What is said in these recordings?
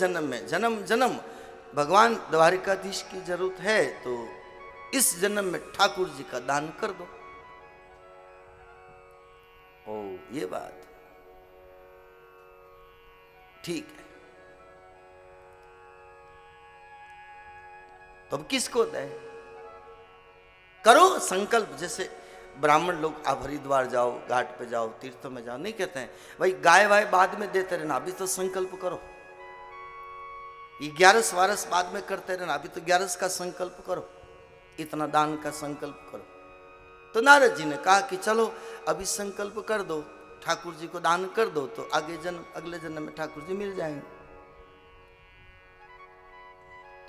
जन्म में जन्म जन्म भगवान द्वारिकाधीश की जरूरत है तो इस जन्म में ठाकुर जी का दान कर दो। ओ ये बात ठीक है, तो अब किसको दे? करो संकल्प। जैसे ब्राह्मण लोग आप हरिद्वार जाओ, घाट पे जाओ, तीर्थों में जाओ, नहीं कहते हैं भाई गाय वाय बाद में देते रहना, अभी तो संकल्प करो। ये 11 वारस बाद में करते रहना, अभी तो 11 का संकल्प करो, इतना दान का संकल्प करो। तो नारद जी ने कहा कि चलो अभी संकल्प कर दो, ठाकुर जी को दान कर दो, तो आगे जन्म अगले जन्म में ठाकुर जी मिल जाएंगे।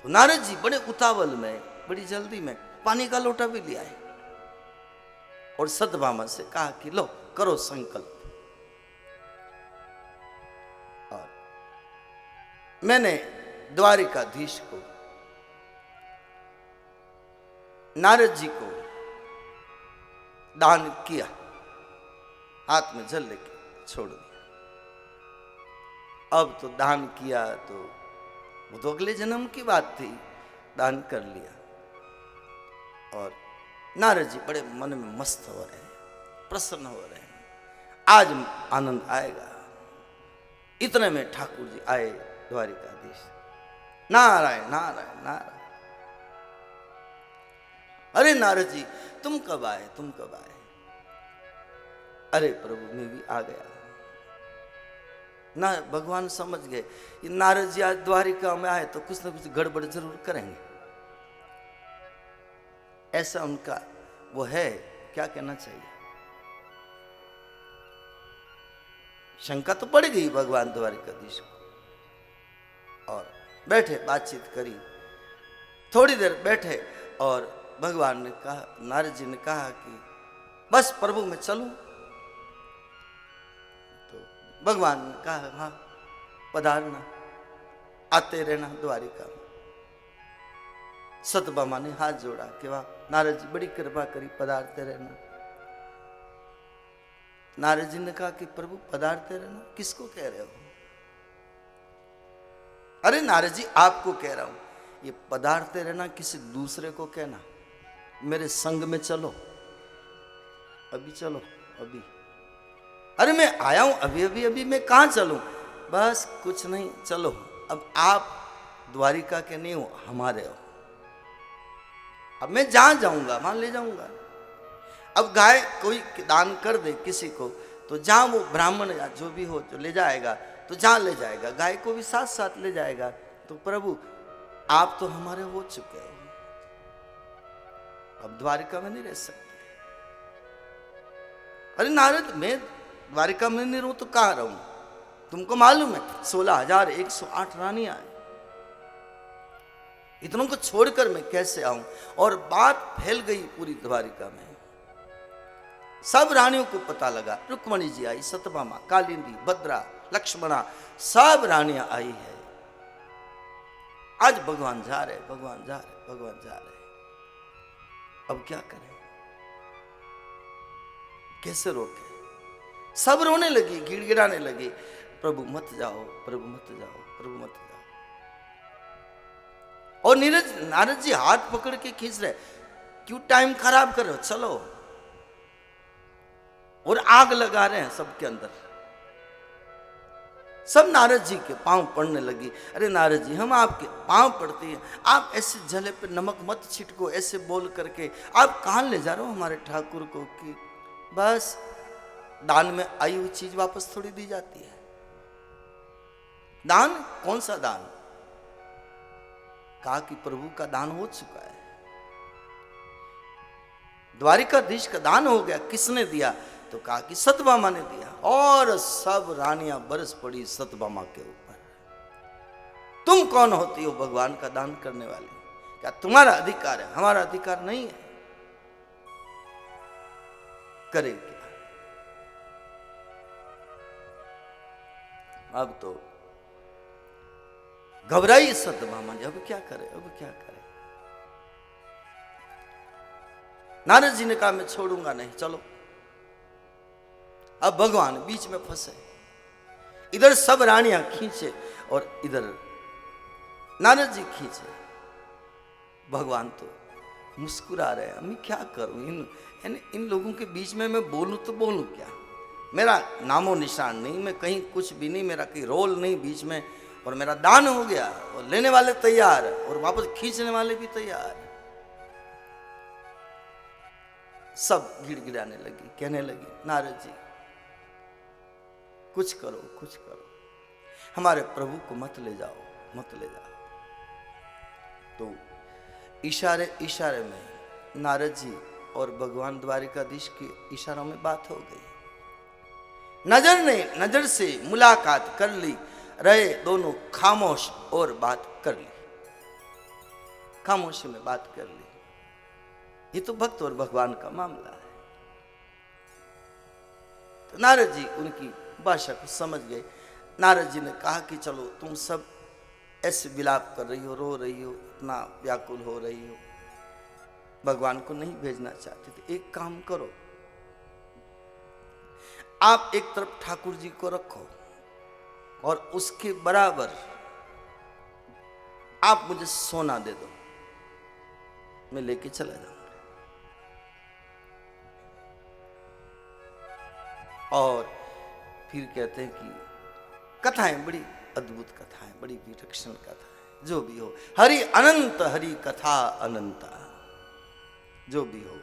तो नारद जी बड़े उतावल में, बड़ी जल्दी में पानी का लोटा भी ले आए और सत्यभामा से कहा कि लो करो संकल्प। और मैंने द्वारिकाधीश को, नारद जी को दान किया, हाथ में जल लेके छोड़ दिया। अब तो दान किया तो वो तो अगले जन्म की बात थी, दान कर लिया। और नारद जी बड़े मन में मस्त हो रहे हैं, प्रसन्न हो रहे हैं, आज आनंद आएगा। इतने में ठाकुर जी आए द्वारिकाधीश। नारायण नारायण नारायण। अरे नारद जी तुम कब आए, तुम कब आए? अरे प्रभु मैं भी आ गया ना। भगवान समझ गए ये नारद जी आज द्वारिका में आए तो कुछ ना कुछ गड़बड़ जरूर करेंगे, ऐसा उनका वो है, क्या कहना चाहिए, शंका तो पड़ गई भगवान द्वारिकाधीश को। और बैठे, बातचीत करी, थोड़ी देर बैठे और भगवान ने कहा, नारद जी ने कहा कि बस प्रभु मैं चलूं? तो भगवान ने कहा हाँ पधारना, आते रहना द्वारिका में। सत्यभामा ने हाथ जोड़ा कि वाह नारद जी बड़ी कृपा करी, पधारते रहना। नारद जी ने कहा कि प्रभु पधारते रहना किसको कह रहे हो? अरे नारद जी आपको कह रहा हूं, ये पधारते रहना किसी दूसरे को कहना, मेरे संग में चलो, अभी चलो अभी। अरे मैं आया हूं अभी अभी, अभी मैं कहां चलूं? बस कुछ नहीं, चलो। अब आप द्वारिका के नहीं हो, हमारे हो, अब मैं जहां जाऊंगा वहां ले जाऊंगा। अब गाय कोई दान कर दे किसी को तो जहां वो ब्राह्मण या जो भी हो जो ले जाएगा, तो जहां ले जाएगा गाय को भी साथ साथ ले जाएगा। तो प्रभु आप तो हमारे हो चुके हो, अब द्वारिका में नहीं रह सकते। अरे नारद मैं द्वारिका में नहीं रहूं तो कहां रहूं? तुमको मालूम है 16,108 रानियां हैं, इतनों को छोड़कर मैं कैसे आऊं? और बात फैल गई पूरी द्वारिका में, सब रानियों को पता लगा। रुक्मणी जी आई, सत्यभामा, कालिंदी, भद्रा, लक्ष्मणा, सब रानियां आई है। आज भगवान जा रहे, भगवान जा रहे, भगवान जा रहे। अब क्या करें, कैसे रोके? सब रोने लगी, गिड़गिड़ाने लगी, प्रभु मत जाओ, प्रभु मत जाओ, प्रभु मत जाओ। और नारद जी हाथ पकड़ के खींच रहे, क्यों टाइम खराब कर रहे हो, चलो। और आग लगा रहे हैं सबके अंदर। सब नारद जी के पांव पड़ने लगी। अरे नारद जी हम आपके पांव पड़ते हैं, आप ऐसे जले पे नमक मत छिटको, ऐसे बोल करके आप कहां ले जा रहे हो हमारे ठाकुर को? कि बस दान में आई हुई चीज वापस थोड़ी दी जाती है। दान कौन सा दान? कहा कि प्रभु का दान हो चुका है, द्वारिकाधीश का दान हो गया। किसने दिया? तो कहा कि सत्यभामा ने दिया। और सब रानियां बरस पड़ी सत्यभामा के ऊपर। तुम कौन होती हो भगवान का दान करने वाली? क्या तुम्हारा अधिकार है? हमारा अधिकार नहीं है। करे क्या? अब तो घबराई सत्यभामा जी, अब क्या करे, अब क्या करे? नारद जी ने कहा मैं छोड़ूंगा नहीं, चलो। अब भगवान बीच में फंसे, इधर सब रानियां खींचे और इधर नारद जी खींचे, भगवान तो मुस्कुरा रहे हैं। मैं क्या करूं, इन लोगों के बीच में मैं बोलूं तो बोलूं क्या? मेरा नामो निशान नहीं, मैं कहीं कुछ भी नहीं, मेरा कोई रोल नहीं बीच में, और मेरा दान हो गया और लेने वाले तैयार और वापस खींचने वाले भी तैयार। सब गिड़गिड़ाने लगी, कहने लगी, नारद जी कुछ करो, कुछ करो, हमारे प्रभु को मत ले जाओ, मत ले जाओ। तो इशारे इशारे में नारद जी और भगवान द्वारिकाधीश के इशारों में बात हो गई। नजर ने नजर से मुलाकात कर ली, रहे दोनों खामोश और बात कर ली, खामोशी में बात कर ली। ये तो भक्त और भगवान का मामला है। तो नारद जी उनकी भाषा को समझ गए। नारद जी ने कहा कि चलो तुम सब ऐसे विलाप कर रही हो, रो रही हो, इतना व्याकुल हो रही हो, भगवान को नहीं भेजना चाहते थे। एक काम करो, आप एक तरफ ठाकुर जी को रखो और उसके बराबर आप मुझे सोना दे दो, मैं लेके चला जाऊंगा। और फिर कहते हैं कि कथाएं बड़ी अद्भुत कथाएं, बड़ी विलक्षण कथाएं, जो भी हो, हरि अनंत, हरि कथा अनंता, जो भी हो।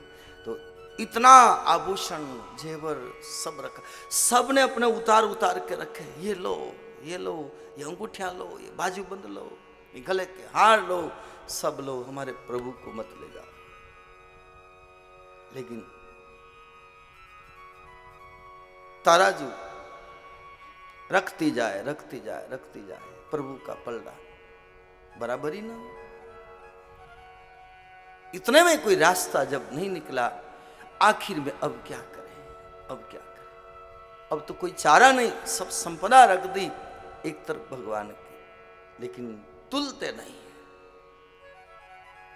तो इतना आभूषण जेवर सब रखा, सब ने अपने उतार उतार के रखे। ये लो, ये लो, ये अंगूठियां लो, ये बाजूबंद लो, ये गले के हार लो, सब लो, हमारे प्रभु को मत ले जाओ। लेकिन तराजू रखती जाए, रखती जाए, रखती जाए, प्रभु का पलड़ा बराबरी ना हो। इतने में कोई रास्ता जब नहीं निकला, आखिर में अब क्या करें, अब क्या करें, अब तो कोई चारा नहीं, सब संपदा रख दी एक तरफ भगवान की, लेकिन तुलते नहीं।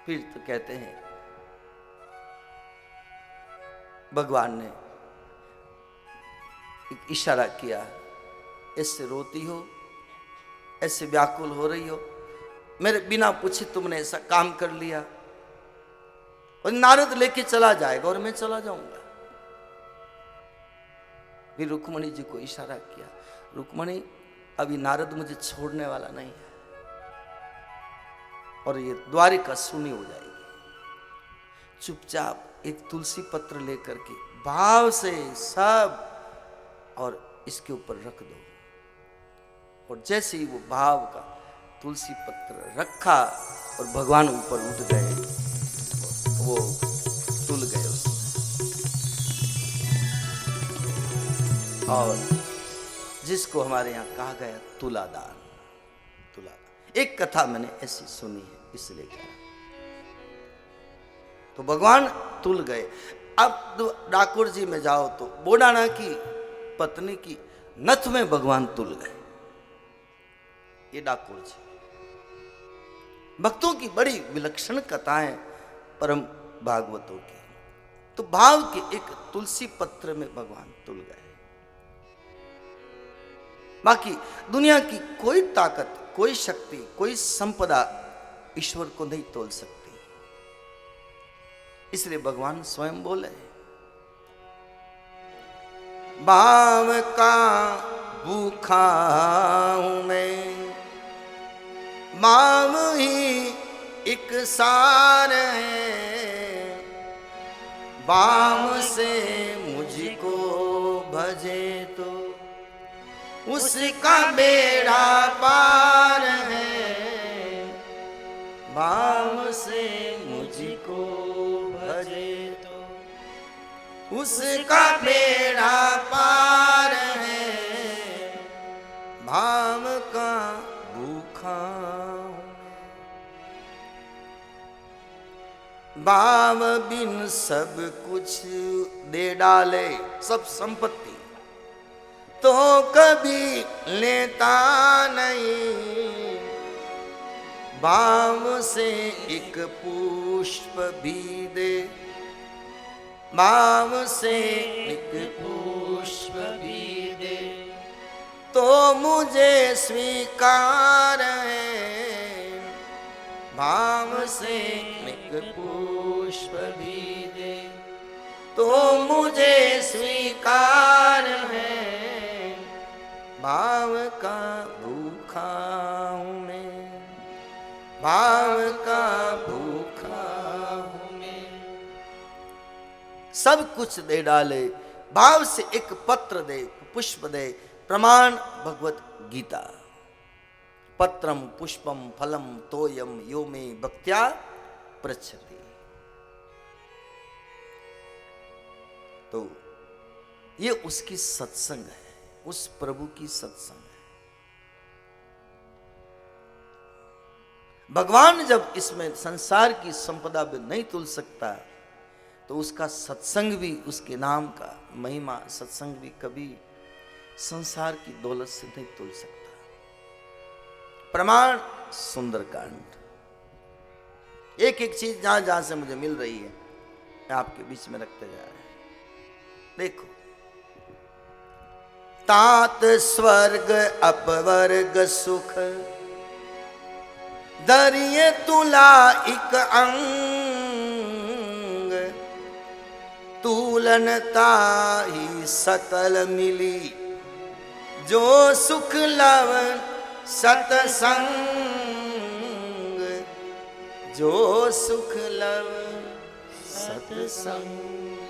फिर तो कहते हैं भगवान ने एक इशारा किया, ऐसे रोती हो, ऐसे व्याकुल हो रही हो, मेरे बिना पूछे तुमने ऐसा काम कर लिया, और नारद लेके चला जाएगा और मैं चला जाऊंगा। फिर रुक्मणी जी को इशारा किया, रुक्मणी अभी नारद मुझे छोड़ने वाला नहीं है, और ये द्वारिका सुनी हो जाएगी। चुपचाप एक तुलसी पत्र लेकर के भाव से सब और इसके ऊपर रख दो। और जैसे ही वो भाव का तुलसी पत्र रखा और भगवान ऊपर उठ गए, वो तुल गए उसमें। और जिसको हमारे यहाँ कहा गया तुलादान, तुलादान एक कथा मैंने ऐसी सुनी है, इसलिए कहा। तो भगवान तुल गए। अब डाकुर जी में जाओ तो बोडाना की पत्नी की नथ में भगवान तुल गए। ये डाकुर जी, भक्तों की बड़ी विलक्षण कथाएं परम भागवतों की। तो भाव के एक तुलसी पत्र में भगवान तुल गए। बाकी दुनिया की कोई ताकत, कोई शक्ति, कोई संपदा ईश्वर को नहीं तोल सकती। इसलिए भगवान स्वयं बोले, भाव का भूखा हूं मैं, भाव ही एक सार है, भाव से मुझको भजे तो उसका बेड़ा पार है, भाव से मुझको भजे तो उसका बेड़ा पार है, भाव का भूखा भाव बिन सब कुछ दे डाले, सब संपत्ति तो कभी लेता नहीं, भाव से एक पुष्प भी दे, भाव से एक पुष्प भी दे तो मुझे स्वीकार है, से एक पुष्प भी दे तो मुझे स्वीकार है। भाव का भूखा हूँ मैं, भाव का भूखा हूँ मैं। सब कुछ दे डाले, भाव से एक पत्र दे, पुष्प दे। प्रमाण भगवत गीता। पत्रम पुष्पम फलम तोयम यो मे भक्त्या पृच्छति। तो ये उसकी सत्संग है, उस प्रभु की सत्संग है। भगवान जब इसमें संसार की संपदा में नहीं तुल सकता तो उसका सत्संग भी, उसके नाम का महिमा सत्संग भी कभी संसार की दौलत से नहीं तुल सकता। प्रमाण सुंदरकांड। एक एक चीज जहां जहां से मुझे मिल रही है मैं आपके बीच में रखते जा रहे हैं। देखो, तात स्वर्ग अपवर्ग सुख दरिये तुला इक अंग तूलनता ही सकल मिली जो सुख लव सतसंग जो सुख लव सतसंग।